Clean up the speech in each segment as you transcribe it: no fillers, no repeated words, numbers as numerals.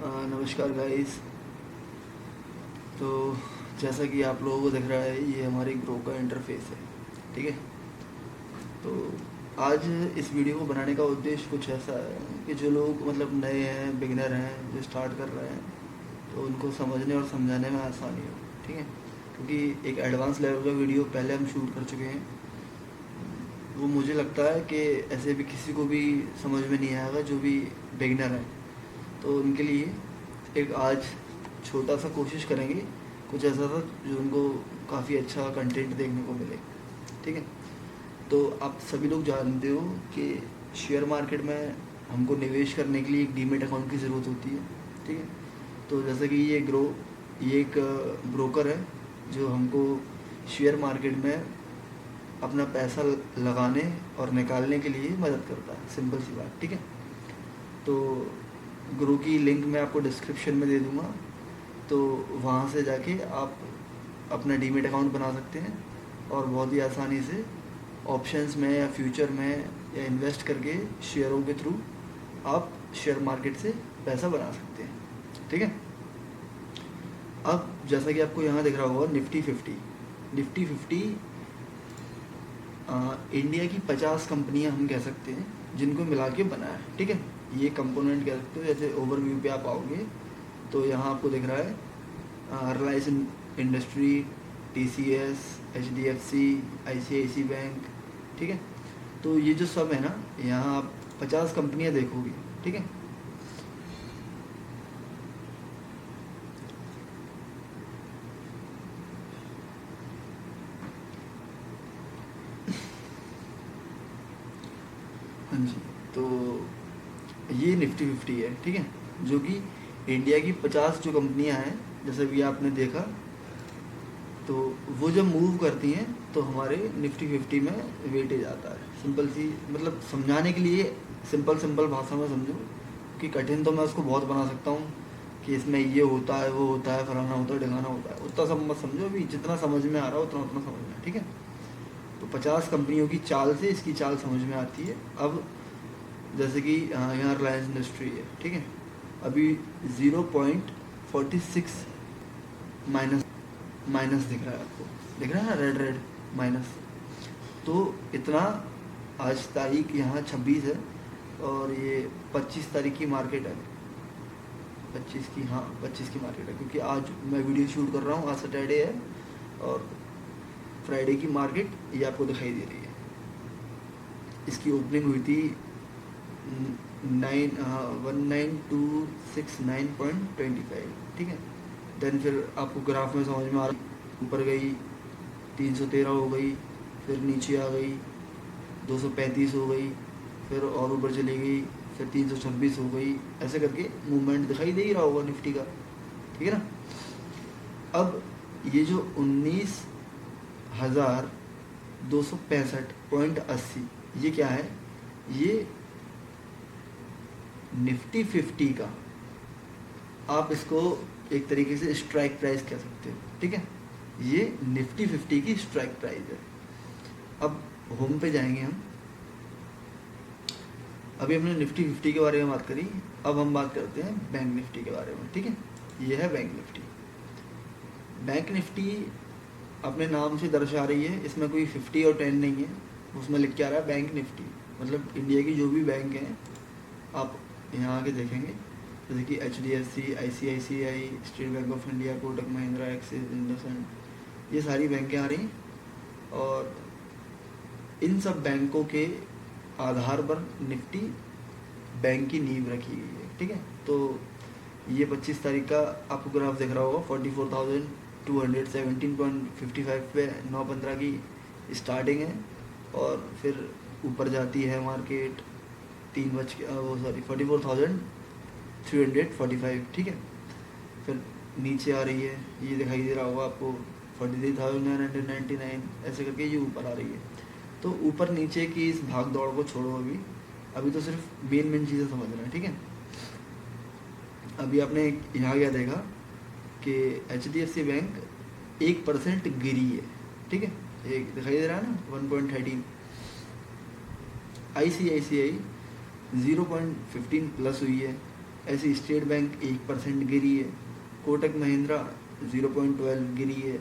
नमस्कार गाइस। तो जैसा कि आप लोगों को दिख रहा है, ये हमारे ग्रो का इंटरफेस है। ठीक है। तो आज इस वीडियो को बनाने का उद्देश्य कुछ ऐसा है कि जो लोग मतलब नए हैं, बिगिनर हैं, जो स्टार्ट कर रहे हैं, तो उनको समझने और समझाने में आसानी हो। ठीक है। क्योंकि एक एडवांस लेवल का वीडियो पहले हम शूट कर चुके हैं, वो मुझे लगता है कि ऐसे भी किसी को भी समझ में नहीं आएगा जो भी बिगिनर है। तो उनके लिए एक आज छोटा सा कोशिश करेंगे, कुछ ऐसा था जो उनको काफ़ी अच्छा कंटेंट देखने को मिले। ठीक है। तो आप सभी लोग जानते हो कि शेयर मार्केट में हमको निवेश करने के लिए एक डीमेट अकाउंट की ज़रूरत होती है। ठीक है। तो जैसे कि ये एक ब्रोकर है जो हमको शेयर मार्केट में अपना पैसा लगाने और निकालने के लिए मदद करता है। सिंपल सी बात। ठीक है। तो ग्रो की लिंक मैं आपको डिस्क्रिप्शन में दे दूँगा, तो वहाँ से जाके आप अपना डीमेट अकाउंट बना सकते हैं और बहुत ही आसानी से ऑप्शंस में या फ्यूचर में या इन्वेस्ट करके शेयरों के थ्रू आप शेयर मार्केट से पैसा बना सकते हैं। ठीक है। अब जैसा कि आपको यहाँ दिख रहा होगा निफ्टी 50 इंडिया की 50 कंपनियां हम कह सकते हैं जिनको मिला के बना है। ठीक है। ये कंपोनेंट कह सकते हो। जैसे ओवरव्यू पे आप आओगे तो यहाँ आपको दिख रहा है Reliance industry, TCS, HDFC, ICICI bank. ठीक है। तो ये जो सब है ना, यहाँ आप 50 कंपनियां देखोगे। ठीक है। हाँ जी। तो ये निफ्टी 50 है। ठीक है। जो कि इंडिया की 50 जो कंपनियां हैं, जैसे भी आपने देखा, तो वो जब मूव करती हैं तो हमारे निफ्टी 50 में वेटेज आता है। सिंपल सी मतलब समझाने के लिए सिंपल भाषा में समझो, कि कठिन तो मैं उसको बहुत बना सकता हूँ कि इसमें ये होता है, वो होता है, फलाना होता है, ढिकाना होता है। उतना सब मत समझो, अभी जितना समझ में आ रहा है उतना उतना समझना। ठीक है। तो 50 कंपनियों की चाल से इसकी चाल समझ में आती है। अब जैसे कि यहाँ रिलायंस इंडस्ट्री है। ठीक है। अभी 0.46 माइनस माइनस दिख रहा है आपको, दिख रहा है ना, रेड रेड माइनस। तो इतना आज तारीख यहाँ 26 है और ये 25 तारीख की मार्केट है। 25 की, हाँ 25 की मार्केट है, क्योंकि आज मैं वीडियो शूट कर रहा हूँ, आज सैटरडे है और फ्राइडे की मार्केट ये आपको दिखाई दे रही है। इसकी ओपनिंग हुई थी 19269.25। ठीक है। देन फिर आपको ग्राफ में समझ में आ रहा, ऊपर गई 313 हो गई, फिर नीचे आ गई 235 हो गई, फिर और ऊपर चली गई, फिर 326 हो गई। ऐसे करके मूवमेंट दिखाई दे ही रहा होगा निफ्टी का। ठीक है ना। अब ये जो 19,265.80, ये क्या है? ये निफ्टी 50 का, आप इसको एक तरीके से स्ट्राइक प्राइस कह सकते हो। ठीक है। ये निफ्टी 50 की स्ट्राइक प्राइस है। अब होम पे जाएंगे हम। अभी हमने निफ्टी 50 के बारे में बात करी, अब हम बात करते हैं बैंक निफ्टी के बारे में। ठीक है। ये है बैंक निफ्टी। बैंक निफ्टी अपने नाम से दर्शा रही है, इसमें कोई 50 और 10 नहीं है, उसमें लिख के आ रहा है बैंक निफ्टी। मतलब इंडिया की जो भी बैंक हैं आप यहाँ आके देखेंगे, जैसे कि HDFC, ICICI, state bank of India, Kotak Mahindra, axis, IndusInd, ये सारी बैंकें आ रही हैं। और इन सब बैंकों के आधार पर निफ्टी बैंक की नींव रखी गई है। ठीक है। तो ये 25 तारीख का आपको ग्राफ दिख रहा होगा, 44,217.55 पे 9/15 की स्टार्टिंग है और फिर ऊपर जाती है मार्केट 44,345। ठीक है। फिर नीचे आ रही है, ये दिखाई दे रहा होगा आपको 43,999, ऐसे करके ये ऊपर आ रही है। तो ऊपर नीचे की इस भाग दौड़ को छोड़ो, अभी तो सिर्फ मेन चीज़ें समझना है। ठीक है। अभी आपने यहाँ क्या देखा कि HDFC बैंक 1% गिरी है। ठीक है। एक दिखाई दे रहा है ना, 1.13। ICICI 0.15 प्लस हुई है, ऐसी स्टेट बैंक 1% गिरी है, कोटक महिंद्रा 0.12 गिरी है,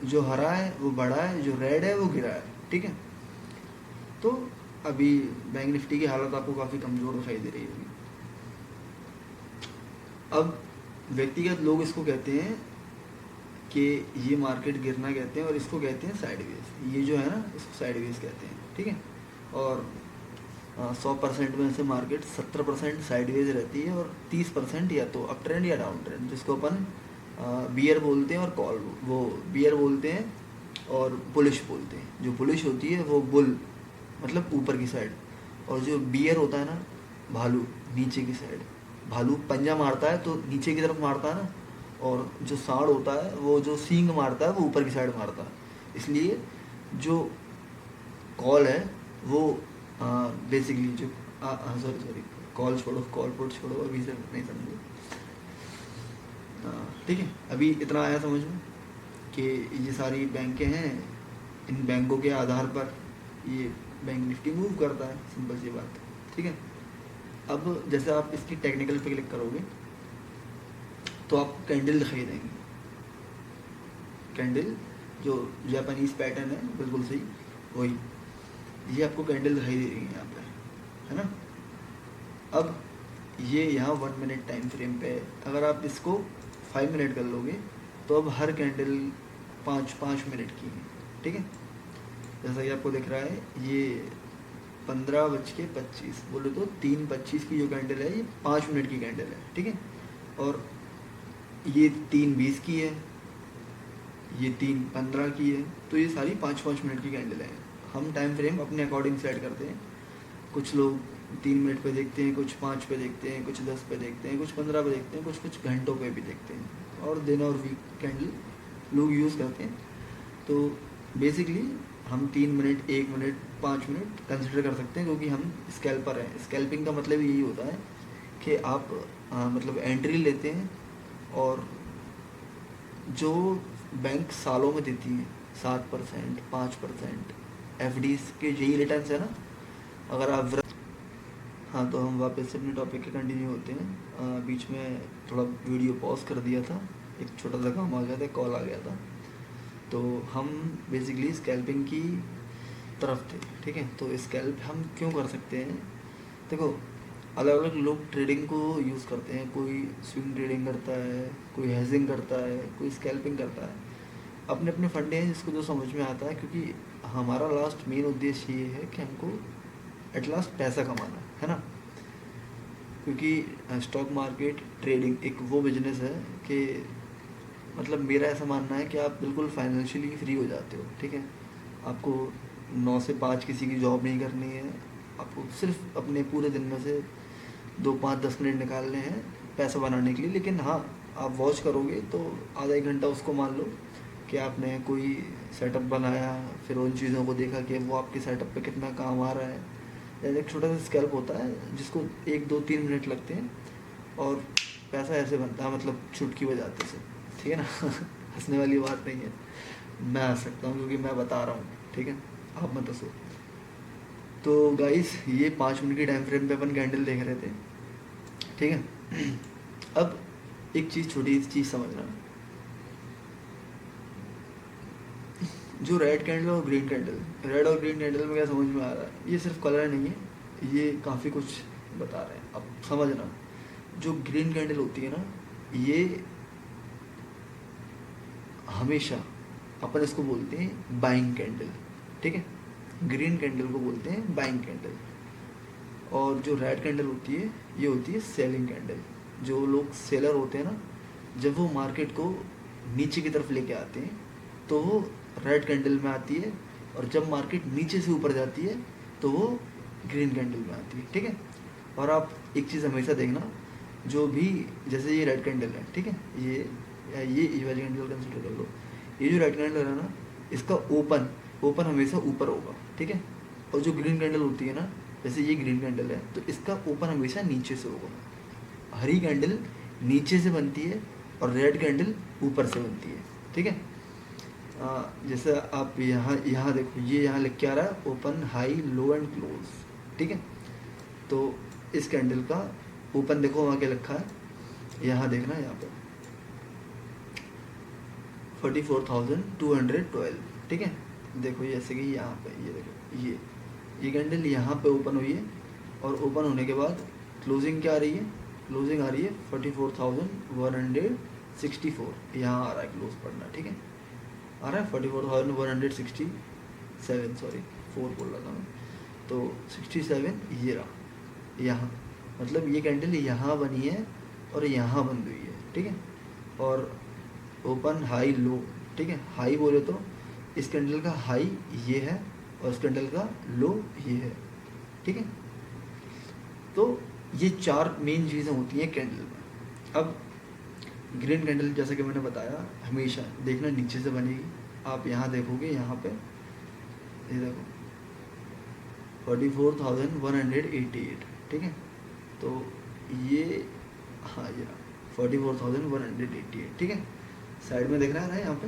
जो हरा है वो बढ़ा है, जो रेड है वो गिरा है, ठीक है। तो अभी बैंक निफ्टी की हालत आपको काफ़ी कमज़ोर दिखाई दे रही होगी। अब व्यक्तिगत लोग इसको कहते हैं कि ये मार्केट गिरना कहते हैं, और इसको कहते हैं साइडवेज। ये जो है ना, इसको साइडवेज कहते हैं, ठीक है। और 100% में से मार्केट 70% साइडवेज रहती है, और 30% या तो अप ट्रेंड या डाउन ट्रेंड, जिसको अपन बियर बोलते हैं और कॉल, वो बियर बोलते हैं और बुलिश बोलते हैं। जो बुलिश होती है वो बुल मतलब ऊपर की साइड, और जो बियर होता है ना, भालू, नीचे की साइड। भालू पंजा मारता है तो नीचे की तरफ मारता है ना, और जो सांड होता है वो जो सींग मारता है वो ऊपर की साइड मारता है। इसलिए जो कॉल है वो बेसिकली जो सॉरी कॉल छोड़ो, कॉल पुट छोड़ो, अभी से नहीं समझो, ठीक है। अभी इतना आया समझ में कि ये सारी बैंकें हैं, इन बैंकों के आधार पर ये बैंक निफ्टी मूव करता है, सिंपल सी बात, ठीक है। अब जैसे आप इसकी टेक्निकल पे क्लिक करोगे तो आपको कैंडल दिखाई देंगे। कैंडल जो जापानीज पैटर्न है, बिल्कुल सही वही, ये आपको कैंडल दिखाई दे रही है यहाँ पे, है ना। अब ये यहाँ 1 मिनट टाइम फ्रेम पे है। अगर आप इसको 5 मिनट कर लोगे तो अब हर कैंडल 5 मिनट की है, ठीक है। जैसा कि आपको दिख रहा है, ये 15:25 बोले तो 3:25 की जो कैंडल है ये 5 मिनट की कैंडल है, ठीक है। और ये 3:20 की है, ये 3:15 की है, तो ये सारी 5 मिनट की कैंडल है। हम टाइम फ्रेम अपने अकॉर्डिंग सेट करते हैं। कुछ लोग 3 मिनट पे देखते हैं, कुछ 5 पे देखते हैं, कुछ 10 पे देखते हैं, कुछ 15 पे देखते हैं, कुछ घंटों पे भी देखते हैं, और दिन और वीक कैंडल लोग यूज़ करते हैं। तो बेसिकली हम 3 मिनट, 1 मिनट, 5 मिनट कंसिडर कर सकते हैं, क्योंकि हम स्कैल्पर हैं। स्कैल्पिंग का मतलब यही होता है कि आप मतलब एंट्री लेते हैं, और जो बैंक सालों में देती है 7%, 5%, FDs के यही रिटर्न्स है ना। अगर आप हाँ, तो हम वापस से अपने टॉपिक के कंटिन्यू होते हैं। बीच में थोड़ा वीडियो पॉज कर दिया था, एक छोटा सा काम आ गया था, कॉल आ गया था। तो हम बेसिकली स्कैल्पिंग की तरफ थे, ठीक है। तो स्कैल्प हम क्यों कर सकते हैं, देखो अलग अलग लोग ट्रेडिंग को यूज़ करते हैं। कोई स्विंग ट्रेडिंग करता है, कोई हेजिंग करता है, कोई स्कैल्पिंग करता है। अपने अपने फंडे हैं जिसको जो समझ में आता है, क्योंकि हमारा लास्ट मेन उद्देश्य ये है कि हमको एट लास्ट पैसा कमाना है ना। क्योंकि स्टॉक मार्केट ट्रेडिंग एक वो बिजनेस है कि मतलब मेरा ऐसा मानना है कि आप बिल्कुल फाइनेंशियली फ्री हो जाते हो, ठीक है। आपको 9 से 5 किसी की जॉब नहीं करनी है, आपको सिर्फ अपने पूरे दिन में से 2, 5, 10 मिनट निकालने हैं पैसा बनाने के लिए। लेकिन हाँ, आप वॉच करोगे तो आधा 1 घंटा उसको मान लो कि आपने कोई सेटअप बनाया, फिर उन चीज़ों को देखा कि वो आपके सेटअप पे कितना काम आ रहा है। जैसे एक छोटा सा स्कैल्प होता है जिसको 1, 2, 3 मिनट लगते हैं, और पैसा ऐसे बनता है, मतलब चुटकी बजाते से, ठीक है ना। हंसने वाली बात नहीं है, मैं हंस सकता हूँ क्योंकि मैं बता रहा हूँ, ठीक है, आप मत हंसो। तो गाइस, ये 5 मिनट की टाइम फ्रेम पे अपन कैंडल देख रहे थे, ठीक है। अब एक चीज़, छोटी सी चीज़ समझना, जो रेड कैंडल और ग्रीन कैंडल, रेड और ग्रीन कैंडल में क्या समझ में आ रहा है, ये सिर्फ कलर नहीं है, ये काफ़ी कुछ बता रहे हैं। अब समझना, जो ग्रीन कैंडल होती है ना, ये हमेशा अपन इसको बोलते हैं बाइंग कैंडल, ठीक है। ग्रीन कैंडल को बोलते हैं बाइंग कैंडल, और जो रेड कैंडल होती है ये होती है सेलिंग कैंडल। जो लोग सेलर होते हैं ना, जब वो मार्केट को नीचे की तरफ लेके आते हैं तो वो रेड कैंडल में आती है, और जब मार्केट नीचे से ऊपर जाती है तो वो ग्रीन कैंडल में आती है, ठीक है। और आप एक चीज़ हमेशा देखना, जो भी, जैसे ये रेड कैंडल है, ठीक है, ये वाली कैंडल कंसिडर कर लो। ये जो रेड कैंडल है ना, इसका ओपन हमेशा ऊपर होगा, ठीक है। और जो ग्रीन कैंडल होती है ना, जैसे ये ग्रीन कैंडल है तो इसका ओपन हमेशा नीचे से होगा। हरी कैंडल नीचे से बनती है और रेड कैंडल ऊपर से बनती है, ठीक है। जैसे आप यहाँ देखो, ये यहाँ लिख के आ रहा है open, high, low and close, ठीक है। तो इस कैंडल का ओपन देखो वहाँ के लिखा है, यहाँ देखना यहाँ पे 44,212, ठीक है। देखो जैसे कि यहाँ पे ये देखो ये कैंडल यहाँ पे ओपन हुई है, और ओपन होने के बाद क्लोजिंग क्या आ रही है, क्लोजिंग आ रही है 44,164, यहाँ आ रहा है क्लोज पड़ना, ठीक है, आ रहा है 44,167, सॉरी 4 बोल रहा था मैं, तो 67 ये रहा यहाँ, मतलब ये कैंडल यहाँ बनी है और यहाँ बंद हुई है, ठीक है, और ओपन हाई लो, ठीक है, हाई बोले तो इस कैंडल का हाई ये है और इस कैंडल का लो ये है, ठीक है। तो ये 4 मेन चीज़ें होती हैं कैंडल में। अब ग्रीन कैंडल जैसा कि मैंने बताया हमेशा देखना नीचे से बनेगी, आप यहाँ देखोगे, यहाँ पे ये देखो 44,188, ठीक है, तो ये हाँ ये 44,188, ठीक है, साइड में दिख रहा है ना यहाँ पे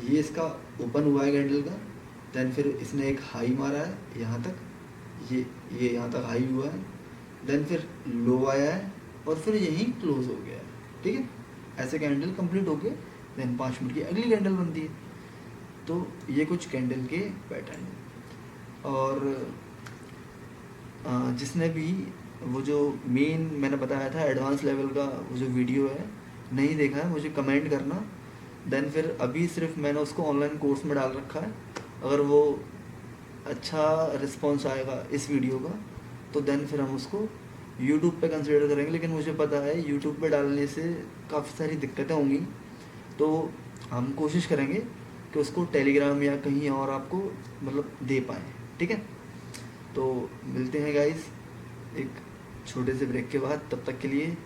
ये इसका ओपन हुआ है कैंडल का, देन फिर इसने एक हाई मारा है यहाँ तक, ये यहाँ तक हाई हुआ है, देन फिर लो आया है और फिर यहीं क्लोज हो गया है, ठीक है। ऐसे कैंडल कंप्लीट हो गए, देन 5 मिनट की अगली कैंडल बनती है। तो ये कुछ कैंडल के पैटर्न हैं। और जिसने भी वो जो मेन मैंने बताया था एडवांस लेवल का वो जो वीडियो है नहीं देखा है, मुझे कमेंट करना, देन फिर अभी सिर्फ मैंने उसको ऑनलाइन कोर्स में डाल रखा है, अगर वो अच्छा रिस्पॉन्स आएगा इस वीडियो का तो देन फिर हम उसको यूट्यूब पे कंसिडर करेंगे, लेकिन मुझे पता है यूट्यूब पे डालने से काफ़ी सारी दिक्कतें होंगी, तो हम कोशिश करेंगे कि उसको टेलीग्राम या कहीं और आपको मतलब दे पाएँ, ठीक है। तो मिलते हैं गाइस एक छोटे से ब्रेक के बाद, तब तक के लिए